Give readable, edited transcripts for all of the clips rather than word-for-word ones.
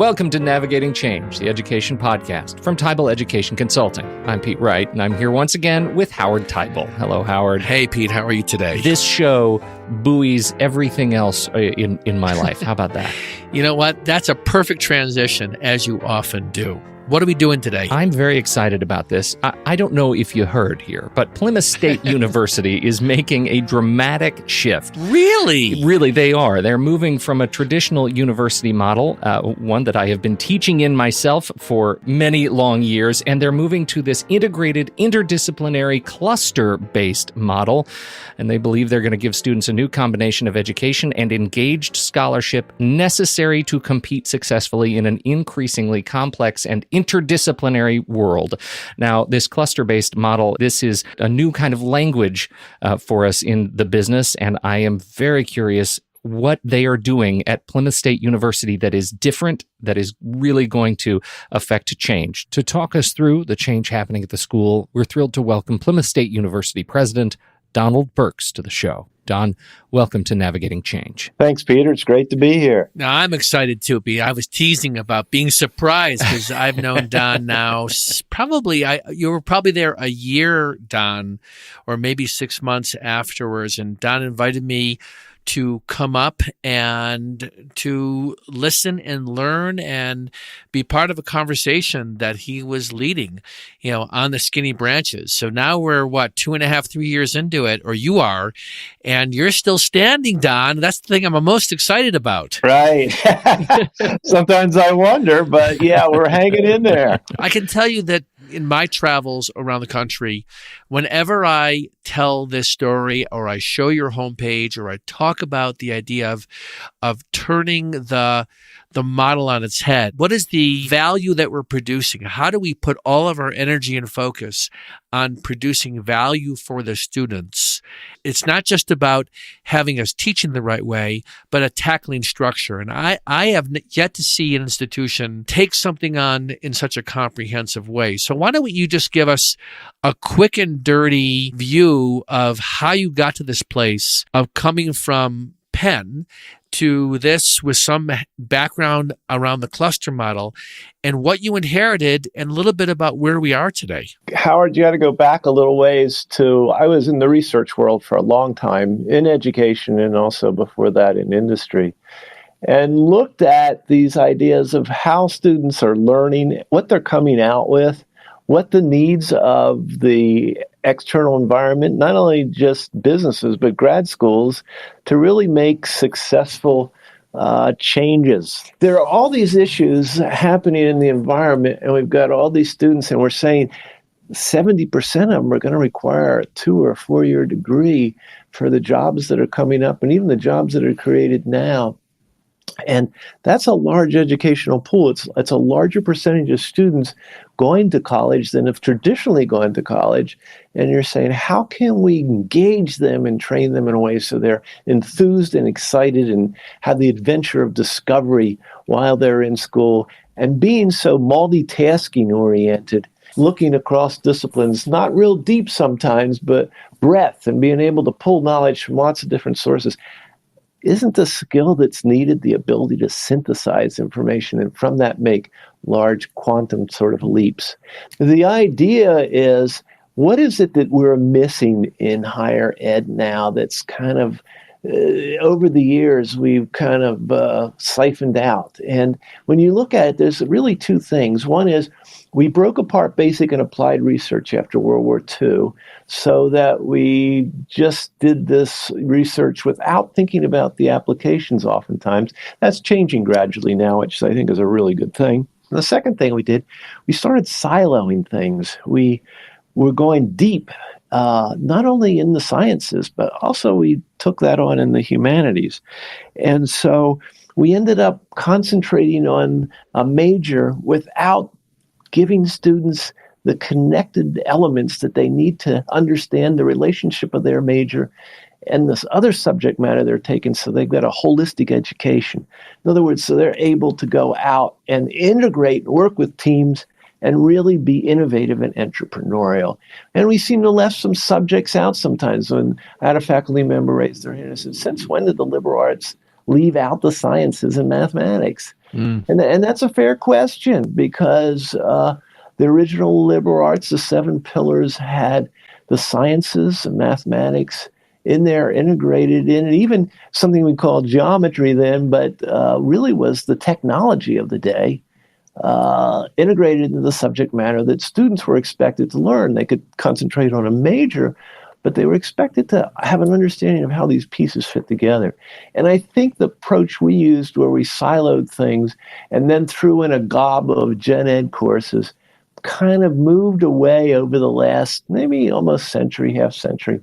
Welcome to Navigating Change, the education podcast from Tybal Education Consulting. I'm Pete Wright, and I'm here once again with Howard Tybal. Hello, Howard. Hey, Pete. How are you today? This show buoys everything else in my life. How about that? You know what? That's a perfect transition, as you often do. What are we doing today? I'm very excited about this. I don't know if you heard here, but Plymouth State University is making a dramatic shift. Really? Really, they are. They're moving from a traditional university model, one that I have been teaching in myself for many long years, and they're moving to this integrated, interdisciplinary, cluster-based model. And they believe they're going to give students a new combination of education and engaged scholarship necessary to compete successfully in an increasingly complex and interdisciplinary world. Now, this cluster-based model, this is a new kind of language for us in the business, and I am very curious what they are doing at Plymouth State University that is different, that is really going to affect change. To talk us through the change happening at the school, we're thrilled to welcome Plymouth State University President Donald Birx to the show. Don, welcome to Navigating Change. Thanks, Peter. It's great to be here. Now, I'm excited too, Pete. I was teasing about being surprised because I've known Don now you were probably there a year, Don, or maybe 6 months afterwards. And Don invited me to come up and to listen and learn and be part of a conversation that he was leading, on the skinny branches. So now we're 2.5, 3 years into it, or you are, and you're still standing, Don. That's the thing I'm most excited about. Right. Sometimes I wonder, but yeah, we're hanging in there. I can tell you that in my travels around the country, whenever I tell this story or I show your homepage or I talk about the idea of turning the model on its head, what is the value that we're producing? How do we put all of our energy and focus on producing value for the students? It's not just about having us teaching the right way, but a tackling structure. And I have yet to see an institution take something on in such a comprehensive way. So why don't you just give us a quick and dirty view of how you got to this place of coming from Penn to this with some background around the cluster model and what you inherited and a little bit about where we are today. Howard, you got to go back a little ways I was in the research world for a long time in education and also before that in industry, and looked at these ideas of how students are learning, what they're coming out with, what the needs of the external environment, not only just businesses, but grad schools, to really make successful changes. There are all these issues happening in the environment, and we've got all these students, and we're saying 70% of them are going to require a 2 or 4 year degree for the jobs that are coming up, and even the jobs that are created now. And that's a large educational pool. It's a larger percentage of students going to college than have traditionally gone to college. And you're saying, how can we engage them and train them in a way so they're enthused and excited and have the adventure of discovery while they're in school, and being so multitasking oriented, looking across disciplines, not real deep sometimes, but breadth, and being able to pull knowledge from lots of different sources. Isn't the skill that's needed the ability to synthesize information and from that make large quantum sort of leaps? The idea is, what is it that we're missing in higher ed now that's kind of over the years we've kind of siphoned out? And when you look at it, there's really two things. One is we broke apart basic and applied research after World War II so that we just did this research without thinking about the applications oftentimes. That's changing gradually now, which I think is a really good thing. And the second thing we did, we started siloing things. We were going deep, not only in the sciences, but also we took that on in the humanities. And so we ended up concentrating on a major without giving students the connected elements that they need to understand the relationship of their major and this other subject matter they're taking, so they've got a holistic education. In other words, so they're able to go out and integrate, work with teams, and really be innovative and entrepreneurial. And we seem to have left some subjects out sometimes. When I had a faculty member raise their hand and said, since when did the liberal arts leave out the sciences and mathematics? And that's a fair question, because the original liberal arts, the seven pillars, had the sciences and mathematics in there, integrated in, and even something we call geometry then, but really was the technology of the day, integrated into the subject matter that students were expected to learn. They could concentrate on a major, but they were expected to have an understanding of how these pieces fit together. And I think the approach we used, where we siloed things and then threw in a gob of gen ed courses, kind of moved away over the last maybe almost century, half century,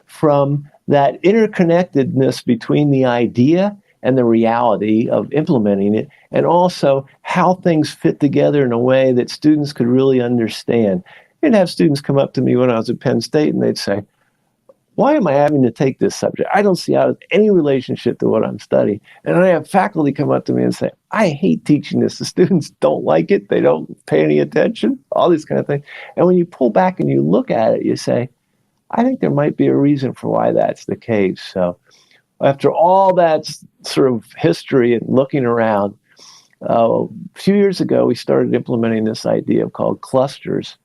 from that interconnectedness between the idea and the reality of implementing it, and also how things fit together in a way that students could really understand. I'd have students come up to me when I was at Penn State and they'd say, why am I having to take this subject? I don't see how there's any relationship to what I'm studying. And I have faculty come up to me and say, I hate teaching this. The students don't like it. They don't pay any attention, all these kind of things. And when you pull back and you look at it, you say, I think there might be a reason for why that's the case. So after all that sort of history and looking around, a few years ago, we started implementing this idea called clusters.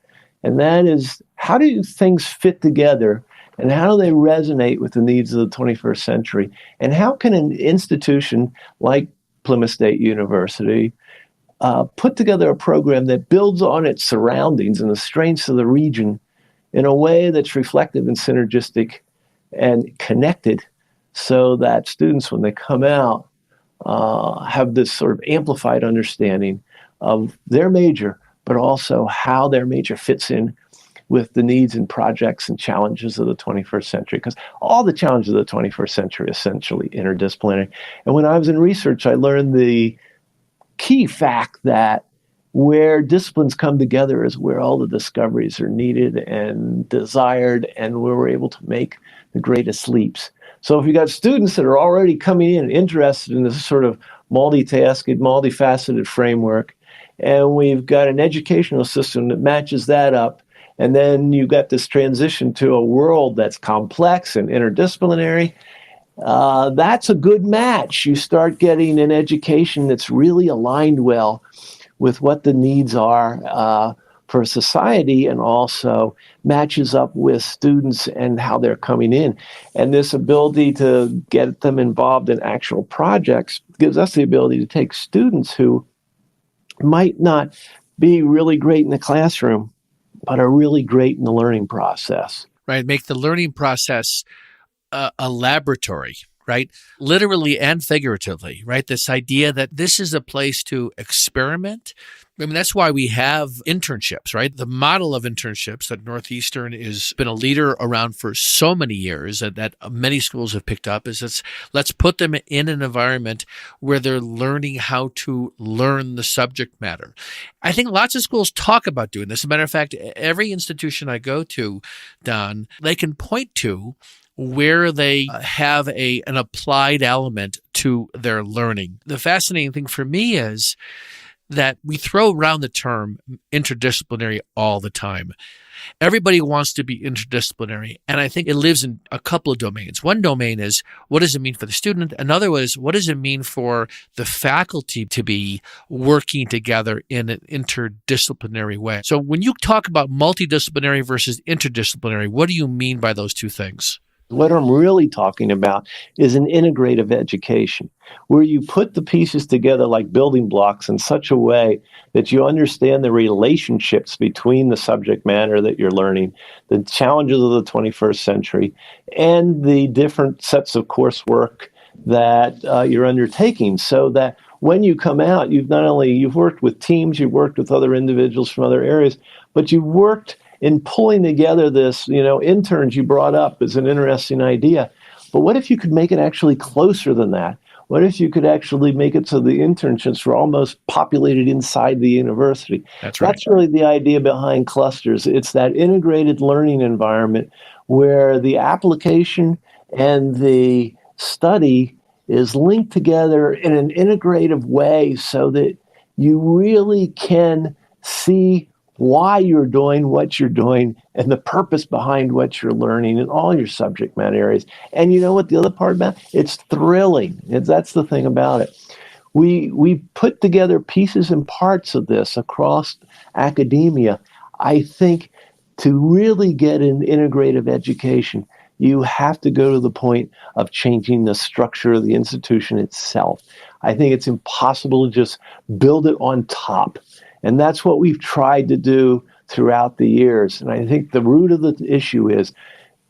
And that is, how do things fit together, and how do they resonate with the needs of the 21st century? And how can an institution like Plymouth State University put together a program that builds on its surroundings and the strengths of the region in a way that's reflective and synergistic and connected, so that students, when they come out, have this sort of amplified understanding of their major, but also how their major fits in with the needs and projects and challenges of the 21st century, because all the challenges of the 21st century are essentially interdisciplinary. And when I was in research, I learned the key fact that where disciplines come together is where all the discoveries are needed and desired, and where we're able to make the greatest leaps. So if you got students that are already coming in interested in this sort of multitasking, multifaceted framework, and we've got an educational system that matches that up, and then you've got this transition to a world that's complex and interdisciplinary, that's a good match. You start getting an education that's really aligned well with what the needs are for society, and also matches up with students and how they're coming in. And this ability to get them involved in actual projects gives us the ability to take students who might not be really great in the classroom, but are really great in the learning process. Right. Make the learning process a laboratory, right? Literally and figuratively, right? This idea that this is a place to experiment. I mean, that's why we have internships, right? The model of internships that Northeastern has been a leader around for so many years, that many schools have picked up, is let's put them in an environment where they're learning how to learn the subject matter. I think lots of schools talk about doing this. As a matter of fact, every institution I go to, Don, they can point to where they have an applied element to their learning. The fascinating thing for me is that we throw around the term interdisciplinary all the time. Everybody wants to be interdisciplinary, and I think it lives in a couple of domains. One domain is, what does it mean for the student? Another was, what does it mean for the faculty to be working together in an interdisciplinary way? So when you talk about multidisciplinary versus interdisciplinary, what do you mean by those two things? What I'm really talking about is an integrative education, where you put the pieces together like building blocks in such a way that you understand the relationships between the subject matter that you're learning, the challenges of the 21st century, and the different sets of coursework that you're undertaking, so that when you come out, you've worked with teams, you've worked with other individuals from other areas, but you've worked in pulling together this, interns you brought up is an interesting idea. But what if you could make it actually closer than that? What if you could actually make it so the internships were almost populated inside the university? That's right. That's really the idea behind clusters. It's that integrated learning environment where the application and the study is linked together in an integrative way, so that you really can see why you're doing what you're doing and the purpose behind what you're learning in all your subject matter areas. And you know what the other part about it? It's thrilling. That's the thing about it. We put together pieces and parts of this across academia. I think to really get an integrative education, you have to go to the point of changing the structure of the institution itself. I think it's impossible to just build it on top. And that's what we've tried to do throughout the years. And I think the root of the issue is,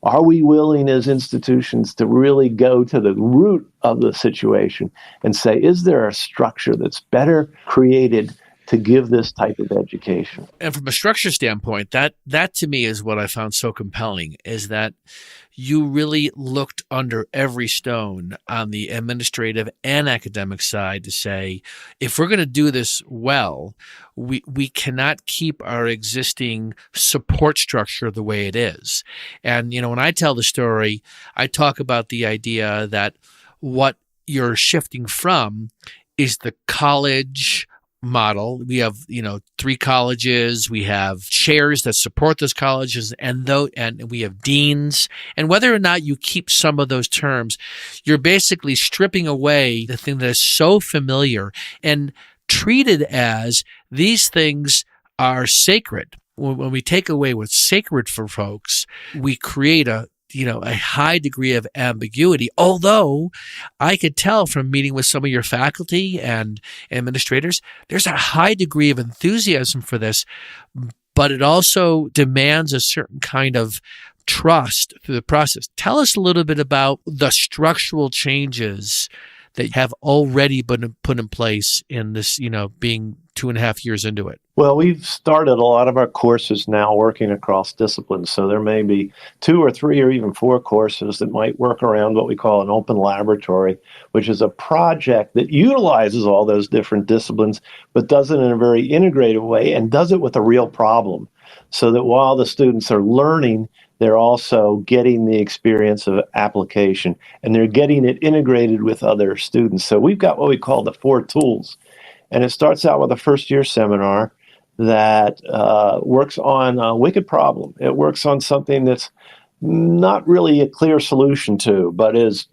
are we willing as institutions to really go to the root of the situation and say, is there a structure that's better created to give this type of education? And from a structure standpoint, that to me is what I found so compelling, is that you really looked under every stone on the administrative and academic side to say, if we're going to do this well, we cannot keep our existing support structure the way it is. And, when I tell the story, I talk about the idea that what you're shifting from is the college model. We have, 3 colleges. We have chairs that support those colleges, and we have deans. And whether or not you keep some of those terms, you're basically stripping away the thing that is so familiar and treated as these things are sacred. When we take away what's sacred for folks, we create a high degree of ambiguity. Although I could tell from meeting with some of your faculty and administrators, there's a high degree of enthusiasm for this, but it also demands a certain kind of trust through the process. Tell us a little bit about the structural changes that have already been put in place in this, being 2.5 years into it. Well, we've started a lot of our courses now working across disciplines. So there may be 2 or 3 or even 4 courses that might work around what we call an open laboratory, which is a project that utilizes all those different disciplines, but does it in a very integrated way and does it with a real problem. So that while the students are learning, they're also getting the experience of application and they're getting it integrated with other students. So we've got what we call the 4 tools. And it starts out with a first-year seminar that works on a wicked problem. It works on something that's not really a clear solution to, but it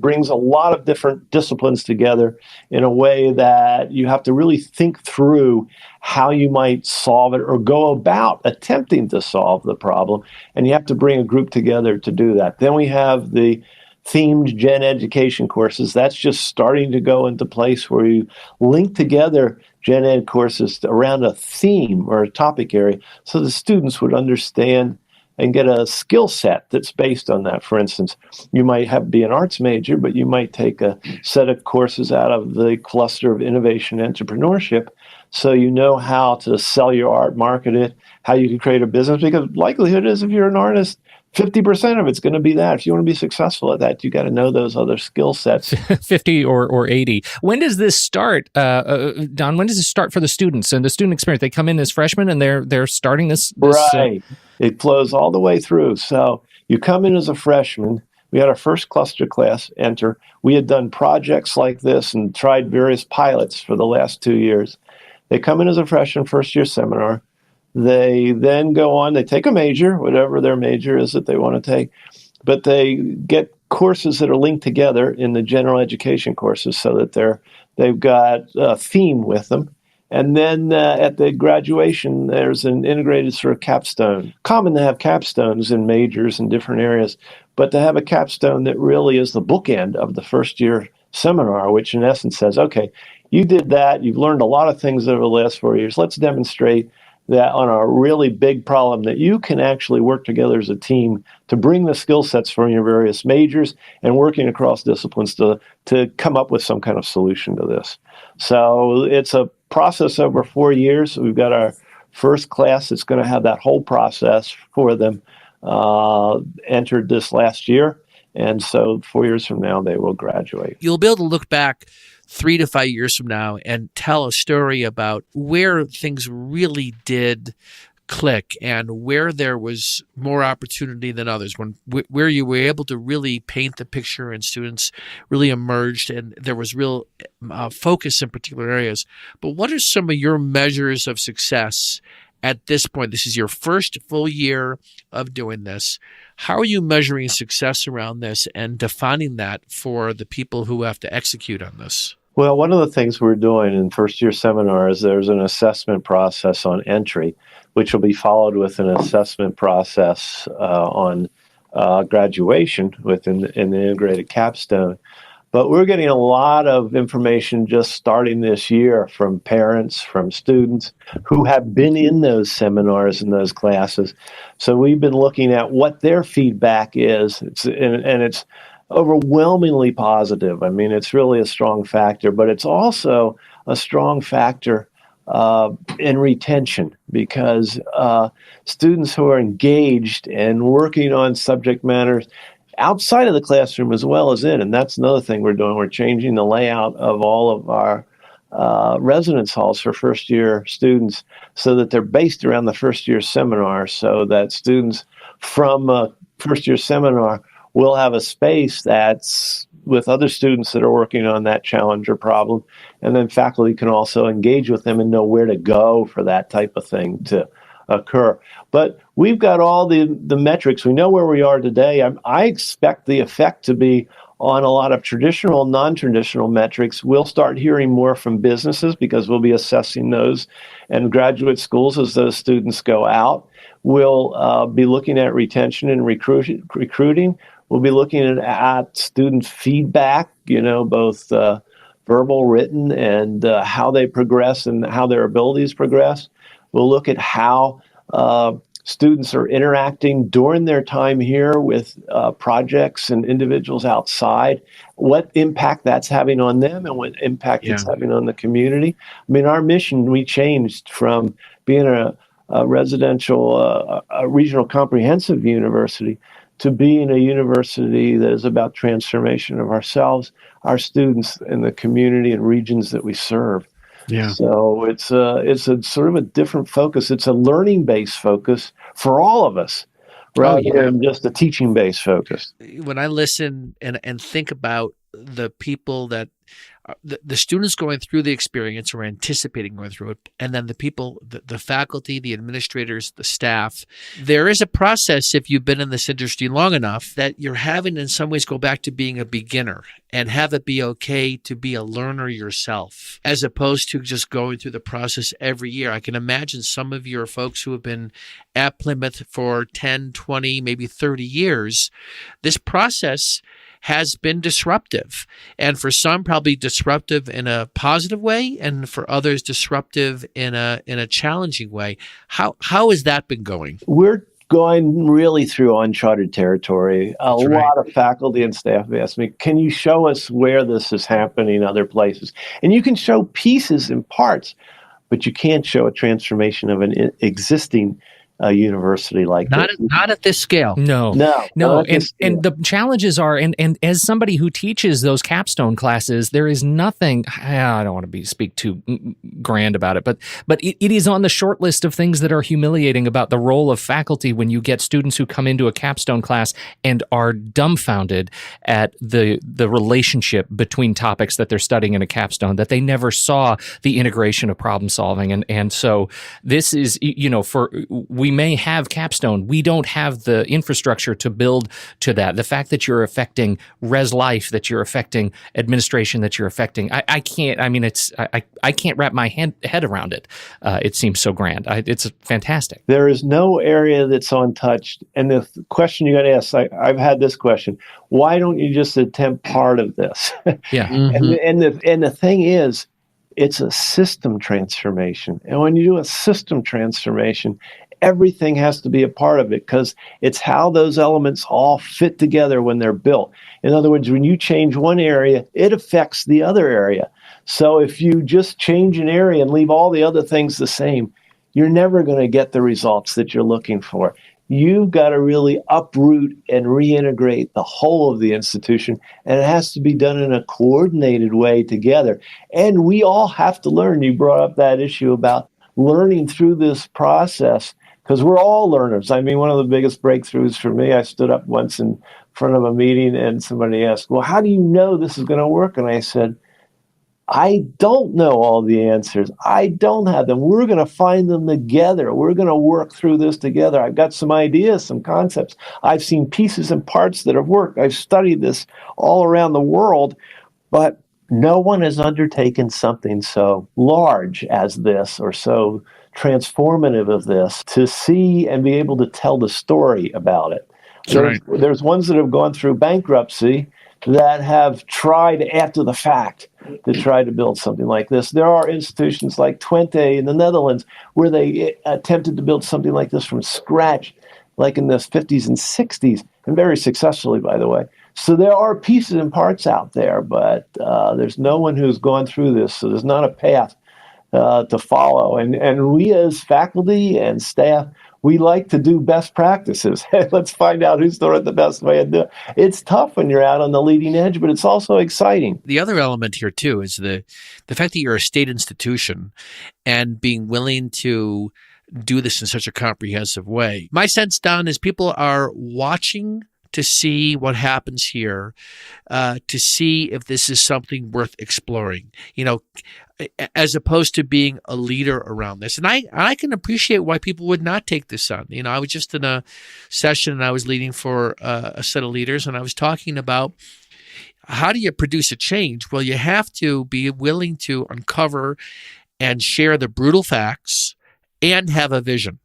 brings a lot of different disciplines together in a way that you have to really think through how you might solve it or go about attempting to solve the problem. And you have to bring a group together to do that. Then we have the themed gen education courses. That's just starting to go into place where you link together gen ed courses around a theme or a topic area so the students would understand and get a skill set that's based on that. For instance, you might be an arts major, but you might take a set of courses out of the cluster of innovation entrepreneurship so you know how to sell your art, market it, how you can create a business, because likelihood is if you're an artist, 50% of it's going to be that. If you want to be successful at that, you got to know those other skill sets. 50 or 80. When does this start, Don? When does this start for the students and the student experience? They come in as freshmen and they're starting this. Right. It flows all the way through. So you come in as a freshman. We had our first cluster class enter. We had done projects like this and tried various pilots for the last 2 years. They come in as a freshman, first-year seminar. They then go on, they take a major, whatever their major is that they want to take, but they get courses that are linked together in the general education courses so that they've got a theme with them. And then at the graduation, there's an integrated sort of capstone. Common to have capstones in majors in different areas, but to have a capstone that really is the bookend of the first year seminar, which in essence says, okay, you did that, you've learned a lot of things over the last 4 years. Let's demonstrate that on a really big problem that you can actually work together as a team to bring the skill sets from your various majors and working across disciplines to come up with some kind of solution to this. So it's a process over 4 years. We've got our first class that's going to have that whole process for them entered this last year. And so 4 years from now, they will graduate. You'll be able to look back 3 to 5 years from now and tell a story about where things really did click and where there was more opportunity than others, where you were able to really paint the picture and students really emerged and there was real focus in particular areas. But what are some of your measures of success at this point, this is your first full year of doing this. How are you measuring success around this and defining that for the people who have to execute on this? Well, one of the things we're doing in first-year seminars, there's an assessment process on entry, which will be followed with an assessment process on graduation in the integrated capstone. But we're getting a lot of information just starting this year from parents, from students who have been in those seminars and those classes. So we've been looking at what their feedback is, and it's overwhelmingly positive. I mean, it's really a strong factor, but it's also a strong factor in retention, because students who are engaged and working on subject matters outside of the classroom as well as in, and that's another thing we're doing. We're changing the layout of all of our residence halls for first-year students so that they're based around the first-year seminar, so that students from a first-year seminar will have a space that's with other students that are working on that challenge or problem, and then faculty can also engage with them and know where to go for that type of thing to occur. But we've got all the metrics. We know where we are today. I expect the effect to be on a lot of traditional and non-traditional metrics. We'll start hearing more from businesses because we'll be assessing those, and graduate schools as those students go out. We'll be looking at retention and recruiting. We'll be looking at student feedback, both verbal, written, and how they progress and how their abilities progress. We'll look at how students are interacting during their time here with projects and individuals outside, what impact that's having on them and what impact it's having on the community. I mean, our mission, we changed from being a residential, a regional comprehensive university to being a university that is about transformation of ourselves, our students, and the community and regions that we serve. Yeah. So it's a sort of a different focus. It's a learning-based focus for all of us, rather than just a teaching-based focus. When I listen and think about the people that the students going through the experience or anticipating going through it, and then the people, the faculty, the administrators, the staff, there is a process, if you've been in this industry long enough, that you're having in some ways go back to being a beginner and have it be okay to be a learner yourself, as opposed to just going through the process every year. I can imagine some of your folks who have been at Plymouth for 10, 20, maybe 30 years, this process has been disruptive, and for some probably disruptive in a positive way, and for others disruptive in a challenging way. How has that been going? We're going really through uncharted territory. A lot of faculty and staff have asked me, can you show us where this is happening in other places? And you can show pieces and parts, but you can't show a transformation of an existing university like not this. Not at this scale. No. And the challenges are, and as somebody who teaches those capstone classes, there is nothing. I don't want to speak too grand about it, but it is on the short list of things that are humiliating about the role of faculty when you get students who come into a capstone class and are dumbfounded at the relationship between topics that they're studying in a capstone, that they never saw the integration of problem solving, and so this is, we may have capstone. We don't have the infrastructure to build to that. The fact that you're affecting res life, that you're affecting administration, that you're affecting, I can't. I mean, I can't wrap my head around it. It seems so grand. It's fantastic. There is no area that's untouched. And the question you got to ask, I've had this question: why don't you just attempt part of this? Yeah. Mm-hmm. And the thing is, it's a system transformation. And when you do a system transformation, everything has to be a part of it, because it's how those elements all fit together when they're built. In other words, when you change one area, it affects the other area. So if you just change an area and leave all the other things the same, you're never going to get the results that you're looking for. You've got to really uproot and reintegrate the whole of the institution, and it has to be done in a coordinated way together. And we all have to learn. You brought up that issue about learning through this process, because we're all learners. I mean, one of the biggest breakthroughs for me, I stood up once in front of a meeting and somebody asked, well, how do you know this is going to work? And I said, I don't know all the answers. I don't have them. We're going to find them together. We're going to work through this together. I've got some ideas, some concepts. I've seen pieces and parts that have worked. I've studied this all around the world, but no one has undertaken something so large as this or so transformative of this to see and be able to tell the story about it. There's ones that have gone through bankruptcy that have tried after the fact to try to build something like this. There are institutions like Twente in the Netherlands where they attempted to build something like this from scratch, like in the 50s and 60s, and very successfully, by the way. So there are pieces and parts out there, but there's no one who's gone through this, so there's not a path to follow. And we as faculty and staff, we like to do best practices. Let's find out who's doing it the best way to do it. It's tough when you're out on the leading edge, but it's also exciting. The other element here, too, is the fact that you're a state institution and being willing to do this in such a comprehensive way. My sense, Don, is people are watching to see what happens here, to see if this is something worth exploring, as opposed to being a leader around this. And I can appreciate why people would not take this on. I was just in a session and I was leading for a set of leaders, and I was talking about how do you produce a change? Well, you have to be willing to uncover and share the brutal facts and have a vision.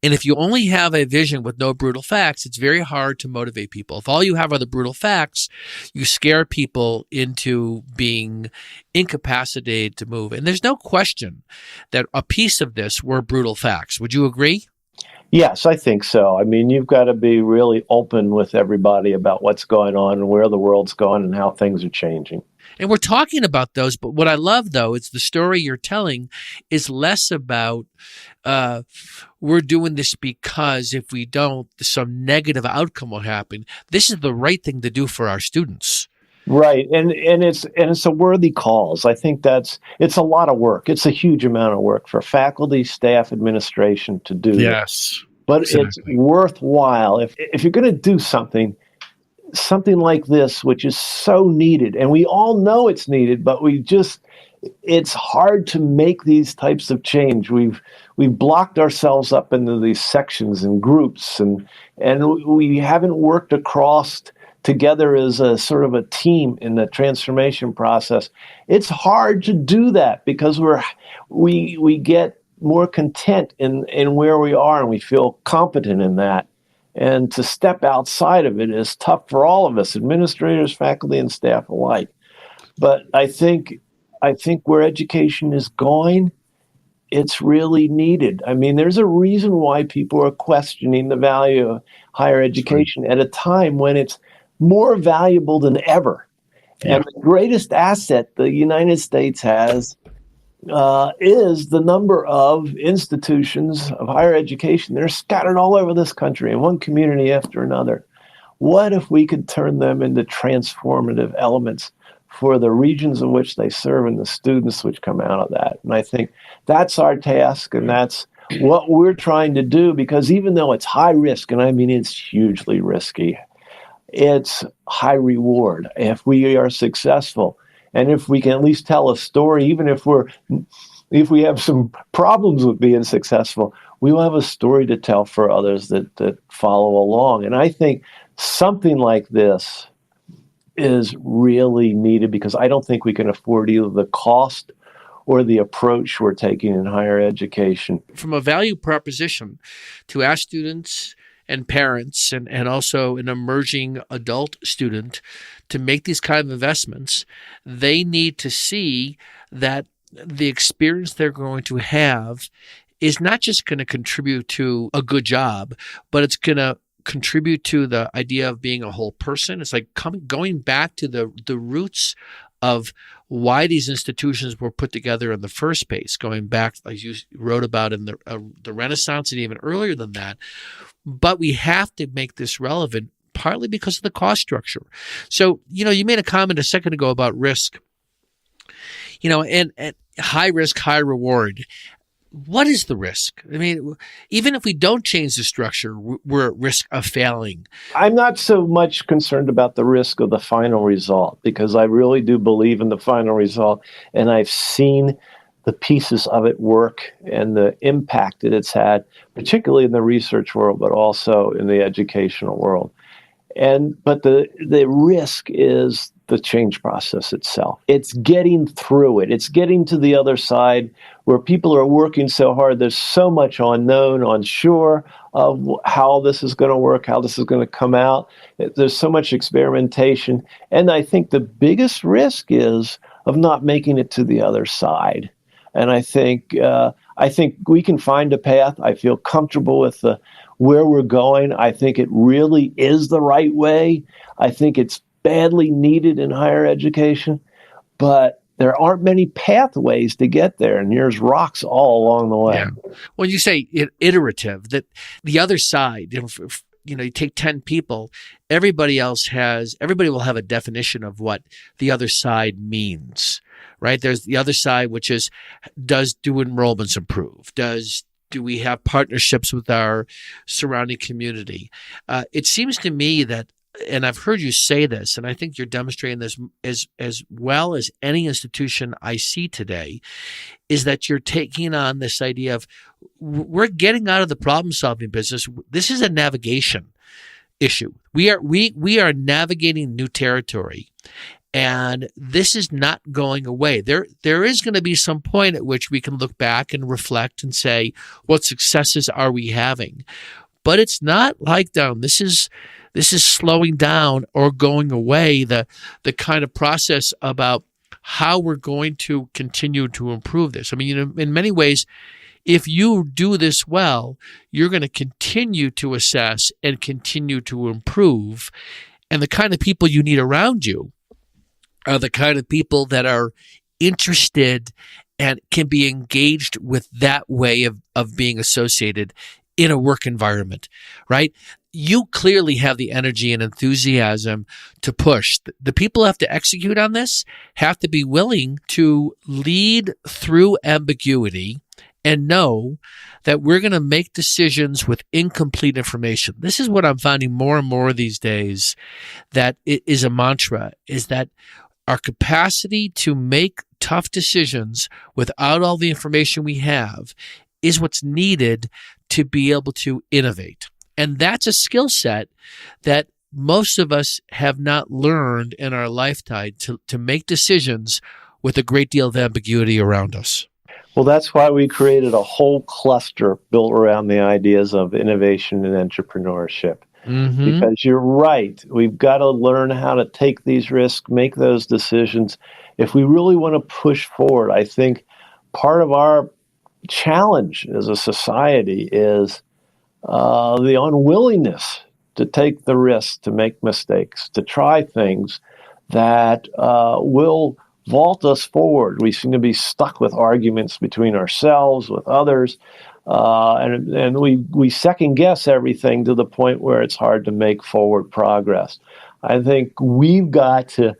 And if you only have a vision with no brutal facts, it's very hard to motivate people. If all you have are the brutal facts, you scare people into being incapacitated to move. And there's no question that a piece of this were brutal facts. Would you agree? Yes, I think so. I mean, you've got to be really open with everybody about what's going on and where the world's going and how things are changing. And we're talking about those, but what I love, though, is the story you're telling is less about we're doing this because if we don't, some negative outcome will happen. This is the right thing to do for our students. Right, and it's a worthy cause. I think it's a lot of work. It's a huge amount of work for faculty, staff, administration to do. Yes, but exactly. It's worthwhile if you're going to do something like this, which is so needed, and we all know it's needed, but it's hard to make these types of change. We've blocked ourselves up into these sections and groups, and we haven't worked across together as a sort of a team in the transformation process. It's hard to do that because we get more content in where we are, and we feel competent in that. And to step outside of it is tough for all of us, administrators, faculty, and staff alike. But I think where education is going, it's really needed. I mean, there's a reason why people are questioning the value of higher education at a time when it's more valuable than ever. Yeah. And the greatest asset the United States has is the number of institutions of higher education. They're scattered all over this country in one community after another. What if we could turn them into transformative elements for the regions in which they serve and the students which come out of that? And I think that's our task, and that's what we're trying to do, because even though it's high risk, and I mean it's hugely risky, it's high reward if we are successful. And if we can at least tell a story, even if we have some problems with being successful, we will have a story to tell for others that follow along. And I think something like this is really needed, because I don't think we can afford either the cost or the approach we're taking in higher education. From a value proposition to ask students and parents and also an emerging adult student to make these kind of investments, they need to see that the experience they're going to have is not just going to contribute to a good job, but it's going to contribute to the idea of being a whole person. It's like going back to the roots of why these institutions were put together in the first place, going back, like you wrote about in the Renaissance and even earlier than that. But we have to make this relevant, partly because of the cost structure. So, you made a comment a second ago about risk, and high risk, high reward. what is the risk? I mean, even if we don't change the structure, we're at risk of failing. I'm not so much concerned about the risk of the final result, because I really do believe in the final result, and I've seen the pieces of it work and the impact that it's had, particularly in the research world, but also in the educational world. But the risk is the change process itself. It's getting through it. It's getting to the other side where people are working so hard. There's so much unknown, unsure of how this is going to work, how this is going to come out. There's so much experimentation. And I think the biggest risk is of not making it to the other side. And I think we can find a path. I feel comfortable with where we're going. I think it really is the right way. I think it's badly needed in higher education, but there aren't many pathways to get there, and there's rocks all along the way. Yeah. When you say iterative, that the other side, you take 10 people, everybody will have a definition of what the other side means, right? There's the other side, which is, do enrollments improve? Do we have partnerships with our surrounding community? It seems to me that, and I've heard you say this, and I think you're demonstrating this as well as any institution I see today, is that you're taking on this idea of, we're getting out of the problem-solving business. This is a navigation issue. We are navigating new territory. And this is not going away. There is going to be some point at which we can look back and reflect and say, what successes are we having? But it's not like down. This is slowing down or going away, the kind of process about how we're going to continue to improve this. I mean, in many ways, if you do this well, you're going to continue to assess and continue to improve. And the kind of people you need around you are the kind of people that are interested and can be engaged with that way of being associated in a work environment, right? You clearly have the energy and enthusiasm to push. The people who have to execute on this have to be willing to lead through ambiguity and know that we're going to make decisions with incomplete information. This is what I'm finding more and more these days, that it is a mantra, is that our capacity to make tough decisions without all the information we have is what's needed to be able to innovate. And that's a skill set that most of us have not learned in our lifetime, to make decisions with a great deal of ambiguity around us. Well, that's why we created a whole cluster built around the ideas of innovation and entrepreneurship. Mm-hmm. Because you're right. We've got to learn how to take these risks, make those decisions. If we really want to push forward, I think part of our challenge as a society is the unwillingness to take the risk, to make mistakes, to try things that will vault us forward. We seem to be stuck with arguments between ourselves, with others, and we second guess everything to the point where it's hard to make forward progress. I think we've got to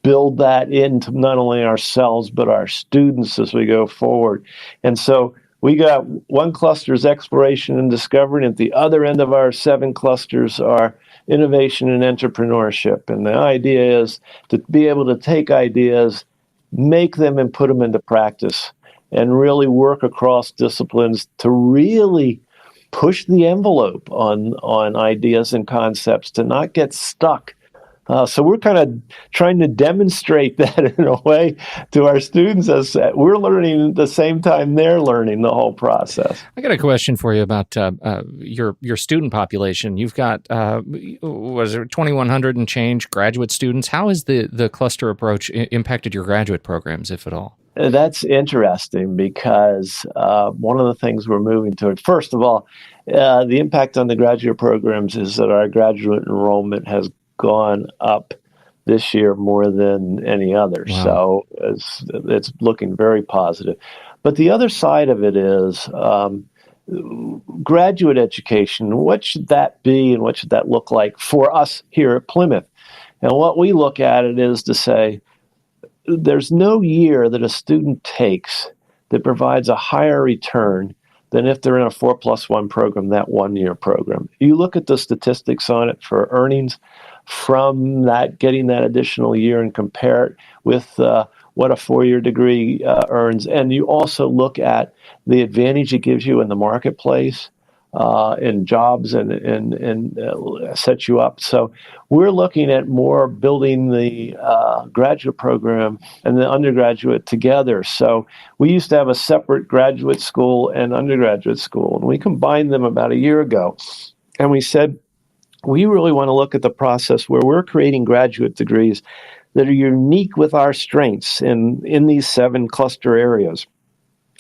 build that into not only ourselves, but our students as we go forward. And so we got one cluster is exploration and discovery, and at the other end of our 7 clusters are innovation and entrepreneurship. And the idea is to be able to take ideas, make them and put them into practice, and really work across disciplines to really push the envelope on ideas and concepts, to not get stuck. So we're kind of trying to demonstrate that in a way to our students, as we're learning at the same time they're learning the whole process. I got a question for you about your student population. You've got, was it 2,100 and change graduate students? How has the cluster approach impacted your graduate programs, if at all? That's interesting, because one of the things we're moving toward, first of all, the impact on the graduate programs is that our graduate enrollment has gone up this year more than any other. Wow. So it's looking very positive. But the other side of it is graduate education. What should that be, and what should that look like for us here at Plymouth? And what we look at it is to say, there's no year that a student takes that provides a higher return than if they're in a 4+1 program, that 1-year program. You look at the statistics on it for earnings from that, getting that additional year, and compare it with what a 4-year degree earns. And you also look at the advantage it gives you in the marketplace, in jobs, and sets you up. So we're looking at more building the graduate program and the undergraduate together. So we used to have a separate graduate school and undergraduate school, and we combined them about a year ago. And we said, we really want to look at the process where we're creating graduate degrees that are unique with our strengths in these 7 cluster areas.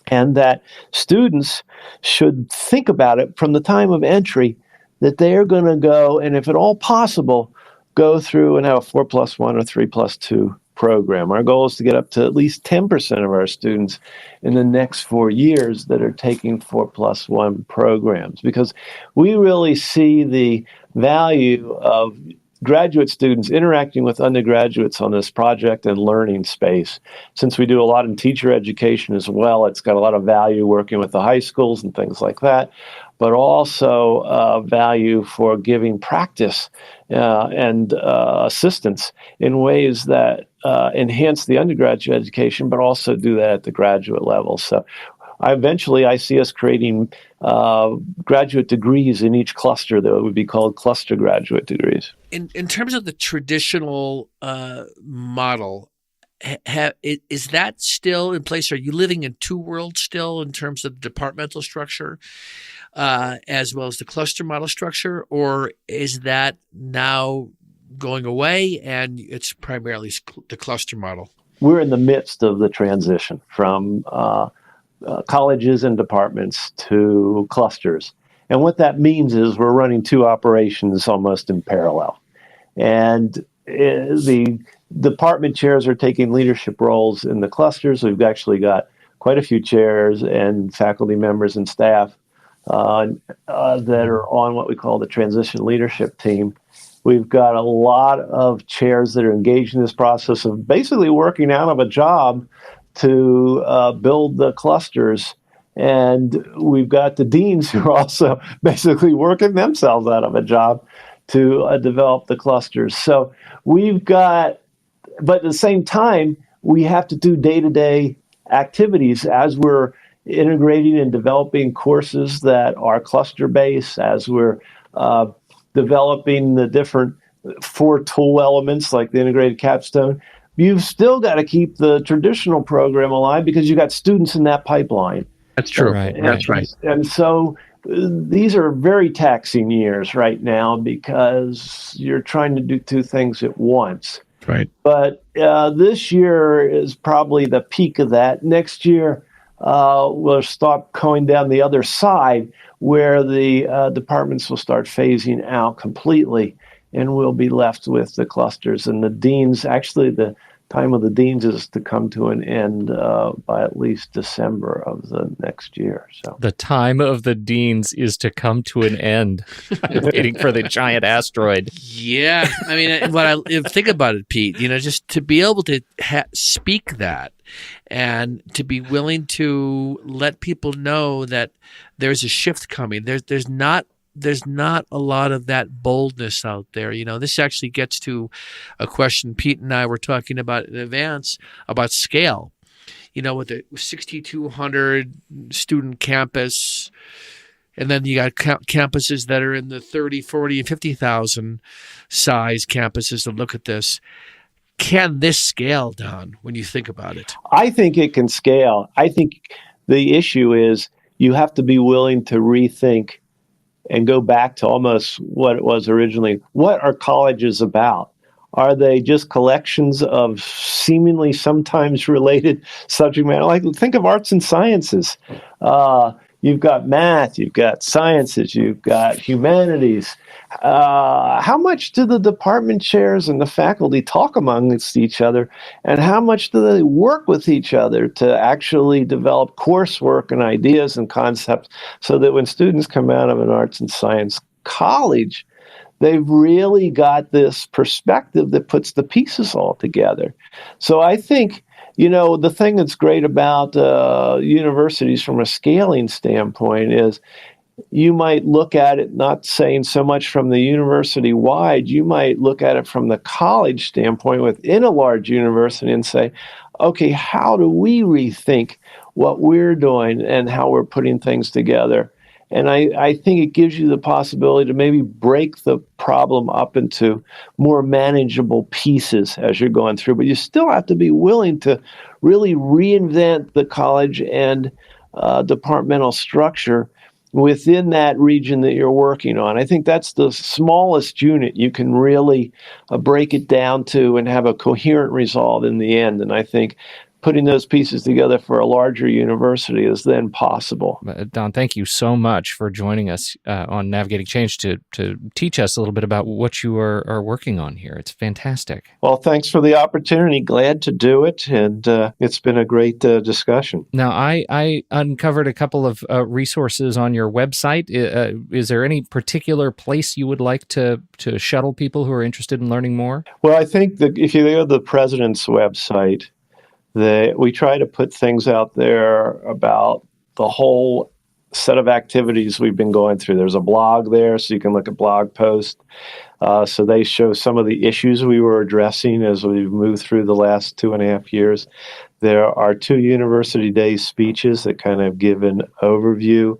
And that students should think about it from the time of entry, that they are going to go, and if at all possible, go through and have a 4+1 or 3+2 program. Our goal is to get up to at least 10% of our students in the next 4 years that are taking 4+1 programs, because we really see the value of graduate students interacting with undergraduates on this project and learning space. Since we do a lot in teacher education as well, it's got a lot of value working with the high schools and things like that, but also value for giving practice and assistance in ways that enhance the undergraduate education, but also do that at the graduate level. So eventually I see us creating graduate degrees in each cluster that would be called cluster graduate degrees. In terms of the traditional model, is that still in place? Are you living in 2 worlds still in terms of the departmental structure as well as the cluster model structure, or is that now going away and it's primarily the cluster model? We're in the midst of the transition from colleges and departments to clusters. And what that means is we're running 2 operations almost in parallel. And the department chairs are taking leadership roles in the clusters. We've actually got quite a few chairs and faculty members and staff that are on what we call the transition leadership team. We've got a lot of chairs that are engaged in this process of basically working out of a job to build the clusters. And we've got the deans who are also basically working themselves out of a job to develop the clusters. So we've got, but at the same time, we have to do day-to-day activities as we're integrating and developing courses that are cluster-based, as we're developing the different 4 tool elements like the integrated capstone. You've still got to keep the traditional program alive because you got students in that pipeline. That's true. Right. That's right. And so these are very taxing years right now because you're trying to do 2 things at once. Right. But this year is probably the peak of that. Next year, we'll start going down the other side where the departments will start phasing out completely, and we'll be left with the clusters. And the deans, actually the time of the deans is to come to an end by at least December of the next year. So The time of the deans is to come to an end, waiting for the giant asteroid. Yeah. I mean, think about it, Pete, just to be able to speak that and to be willing to let people know that there's a shift coming. There's not a lot of that boldness out there. This actually gets to a question Pete and I were talking about in advance about scale. With the 6,200 student campus, and then you got campuses that are in the 30, 40, and 50,000 size campuses that look at this. Can this scale, Don, when you think about it? I think it can scale. I think the issue is you have to be willing to rethink and go back to almost what it was originally. What are colleges about? Are they just collections of seemingly sometimes related subject matter? Like, think of arts and sciences. You've got math, you've got sciences, you've got humanities. How much do the department chairs and the faculty talk amongst each other? And how much do they work with each other to actually develop coursework and ideas and concepts so that when students come out of an arts and science college, they've really got this perspective that puts the pieces all together? So I think The thing that's great about universities from a scaling standpoint is you might look at it not saying so much from the university wide, you might look at it from the college standpoint within a large university and say, okay, how do we rethink what we're doing and how we're putting things together? And I think it gives you the possibility to maybe break the problem up into more manageable pieces as you're going through. But you still have to be willing to really reinvent the college and departmental structure within that region that you're working on. I think that's the smallest unit you can really break it down to and have a coherent result in the end. And I think putting those pieces together for a larger university is then possible. Don, thank you so much for joining us on Navigating Change to teach us a little bit about what you are working on here. It's fantastic. Well, thanks for the opportunity. Glad to do it. And it's been a great discussion. Now, I uncovered a couple of resources on your website. Is there any particular place you would like to shuttle people who are interested in learning more? Well, I think that if you go to the president's website, we try to put things out there about the whole set of activities we've been going through. There's a blog there, so you can look at blog posts. So they show some of the issues we were addressing as we've moved through the last 2.5 years. There are 2 University Day speeches that kind of give an overview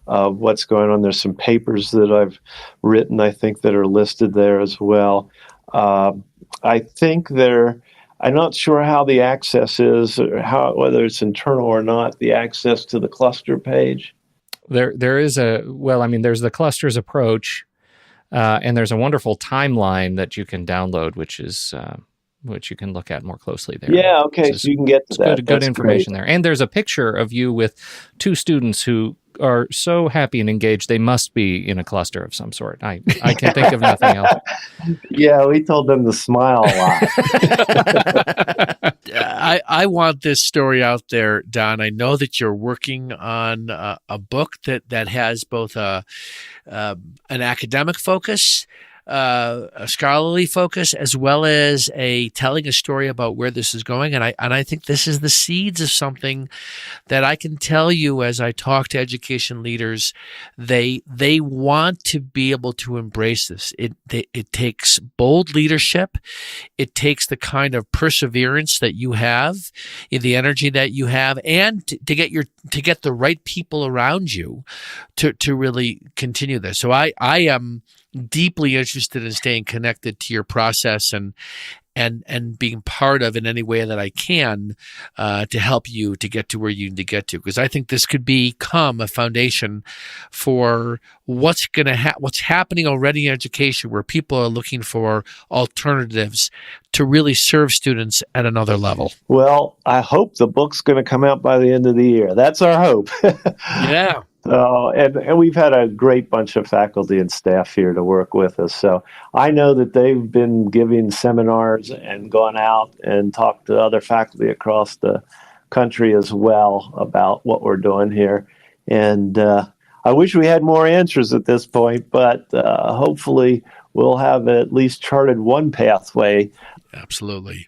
of what's going on. There's some papers that I've written, I think, that are listed there as well. I think I'm not sure how the access is, or whether it's internal or not, the access to the cluster page. There is there's the clusters approach, and there's a wonderful timeline that you can download, which you can look at more closely there. Yeah, okay, so you can get to that. Good information there. And there's a picture of you with 2 students who are so happy and engaged, they must be in a cluster of some sort. I can think of nothing else. Yeah, we told them to smile a lot. I want this story out there, Don. I know that you're working on a book that has both an academic focus, a scholarly focus, as well as telling a story about where this is going. And I think this is the seeds of something that I can tell you as I talk to education leaders. They want to be able to embrace this. It takes bold leadership. It takes the kind of perseverance that you have, the energy that you have, and to get the right people around you to really continue this. So I am deeply interested in staying connected to your process and being part of in any way that I can to help you to get to where you need to get to. Because I think this could become a foundation for what's happening already in education, where people are looking for alternatives to really serve students at another level. Well, I hope the book's going to come out by the end of the year. That's our hope. Yeah. And we've had a great bunch of faculty and staff here to work with us. So I know that they've been giving seminars and gone out and talked to other faculty across the country as well about what we're doing here. And I wish we had more answers at this point, but hopefully we'll have at least charted one pathway. Absolutely.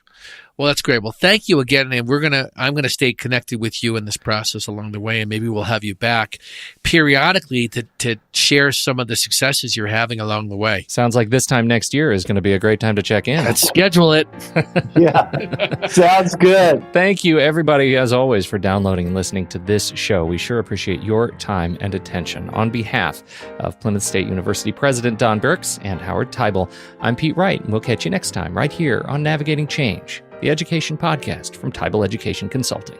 Well, that's great. Well, thank you again, and I'm gonna stay connected with you in this process along the way, and maybe we'll have you back periodically to share some of the successes you're having along the way. Sounds like this time next year is going to be a great time to check in. Let's schedule it. Yeah, sounds good. Thank you, everybody, as always, for downloading and listening to this show. We sure appreciate your time and attention. On behalf of Plymouth State University President Don Birx and Howard Tybel, I'm Pete Wright, and we'll catch you next time right here on Navigating Change, the education podcast from Tybel Education Consulting.